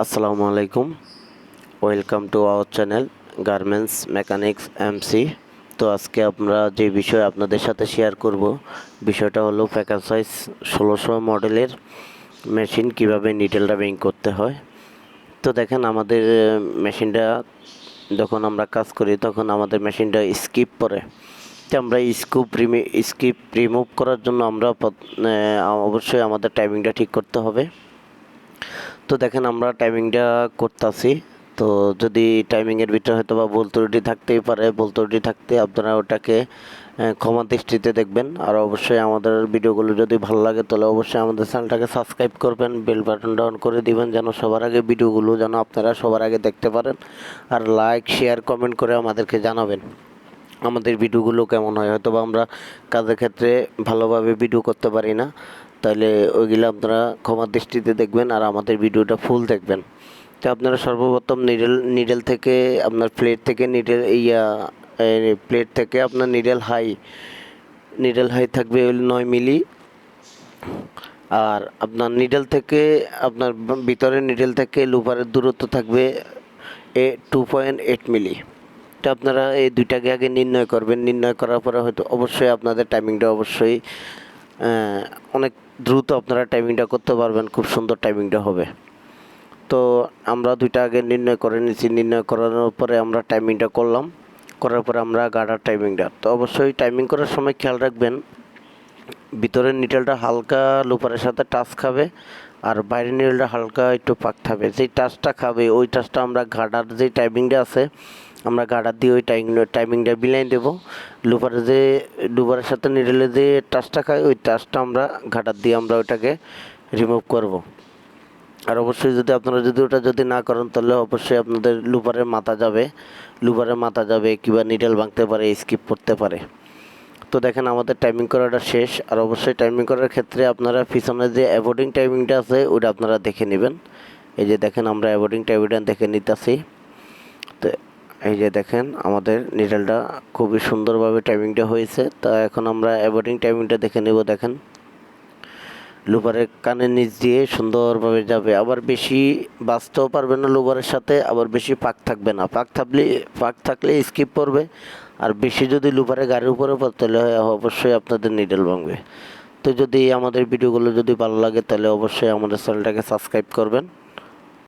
আসসালামু আলাইকুম। Welcome to our channel garments mechanics MC. তো আজকে আমরা যে বিষয় আপনাদের সাথে শেয়ার করব, বিষয়টা হলো প্যাকার সাইজ 1600 মডেলের মেশিন কিভাবে নিডল রাবিং করতে হয়। তো দেখেন আমাদের মেশিনটা যখন আমরা কাজ করি তখন আমাদের মেশিনটা স্কিপ করে। তো আমরা স্কিপ রিমুভ করার জন্য আমরা অবশ্যই আমাদের টাইমিংটা ঠিক করতে হবে। তো দেখেন আমরা টাইমিংটা করতেছি। তো যদি টাইমিংয়ের ভিতরে হয়তো বা ভুল ত্রুটি থাকতেই পারে, ভুল ত্রুটি থাকতে আপনারা ওটাকে ক্ষমা দৃষ্টিতে দেখবেন। আর অবশ্যই আমাদের ভিডিওগুলো যদি ভালো লাগে তাহলে অবশ্যই আমাদের চ্যানেলটাকে সাবস্ক্রাইব করবেন, বেল বাটনটা অন করে দিবেন যেন সবার আগে ভিডিওগুলো যেন আপনারা সবার আগে দেখতে পারেন। আর লাইক শেয়ার কমেন্ট করে আমাদেরকে জানাবেন আমাদের ভিডিওগুলো কেমন হয়। হয়তো বা আমরা কাজের ক্ষেত্রে ভালোভাবে ভিডিও করতে পারি না, তাহলে ওইগুলো আপনারা ক্ষমার দৃষ্টিতে দেখবেন আর আমাদের ভিডিওটা ফুল দেখবেন। তো আপনারা সর্বপ্রথম নিডেল থেকে আপনার প্লেট থেকে প্লেট থেকে আপনার নিডেল হাই থাকবে 9 মিলি। আর আপনার নিডেল থেকে আপনার ভিতরের নিডেল থেকে লুপারের দূরত্ব থাকবে 2.8 মিলি। তো আপনারা এই দুইটাকে আগে নির্ণয় করবেন। নির্ণয় করার পরে হয়তো অবশ্যই আপনাদের টাইমিংটা অবশ্যই অনেক দ্রুত আপনারা টাইমিংটা করতে পারবেন, খুব সুন্দর টাইমিংটা হবে। তো আমরা দুইটা আগে নির্ণয় করে নিয়েছি। নির্ণয় করানোর পরে আমরা টাইমিংটা করলাম, করার পরে আমরা গার্ডার টাইমিংটা। তো অবশ্যই টাইমিং করার সময় খেয়াল রাখবেন ভিতরের নিডেলটা হালকা লুপারের সাথে টাচ খাবে আর বাইরের নিডেলটা হালকা একটু পাক খাবে। যেই টাচটা খাবে ওই টাচটা আমরা গার্ডার যে টাইমিংটা আছে আমরা গার্ডার দিয়ে ওই টাইমিংটা বিলাই দেবো। লুপারের সাথে নিডেলে যে টাচটা খায় ওই টাচটা আমরা গার্ডার দিয়ে আমরা ওইটাকে রিমুভ করব। আর অবশ্যই আপনারা ওটা যদি না করেন তাহলে অবশ্যই আপনাদের লুপারের মাথা যাবে কিংবা নিডেল ভাঙতে পারে, স্কিপ করতে পারে। তো দেখেন আমাদের টাইমিং করাটা শেষ। আর অবশ্যই টাইমিং করার ক্ষেত্রে আপনারা পিছনে যে অ্যাভয়েডিং টাইমিংটা আছে ওটা আপনারা দেখে নেবেন। এই যে দেখেন আমরা অ্যাভয়েডিং টাইমিংটা দেখে নিতেছি। তো এই যে দেখেন আমাদের নিডেলটা খুবই সুন্দরভাবে টাইমিংটা হয়েছে। তা এখন আমরা অ্যাভয়েডিং টাইমিংটা দেখে নেব। দেখেন লুবারের কানের নিচ দিয়ে সুন্দরভাবে যাবে, আবার বেশি বাঁচতেও পারবে না লুবারের সাথে, আবার বেশি পাক থাকবে না। পাক থাকলে স্কিপ করবে, আর বেশি যদি লুবারের গাড়ির উপরে পড়ে তাহলে অবশ্যই আপনাদের নিডেল ভাঙবে। তো যদি আমাদের ভিডিওগুলো যদি ভালো লাগে তাহলে অবশ্যই আমাদের চ্যানেলটাকে সাবস্ক্রাইব করবেন।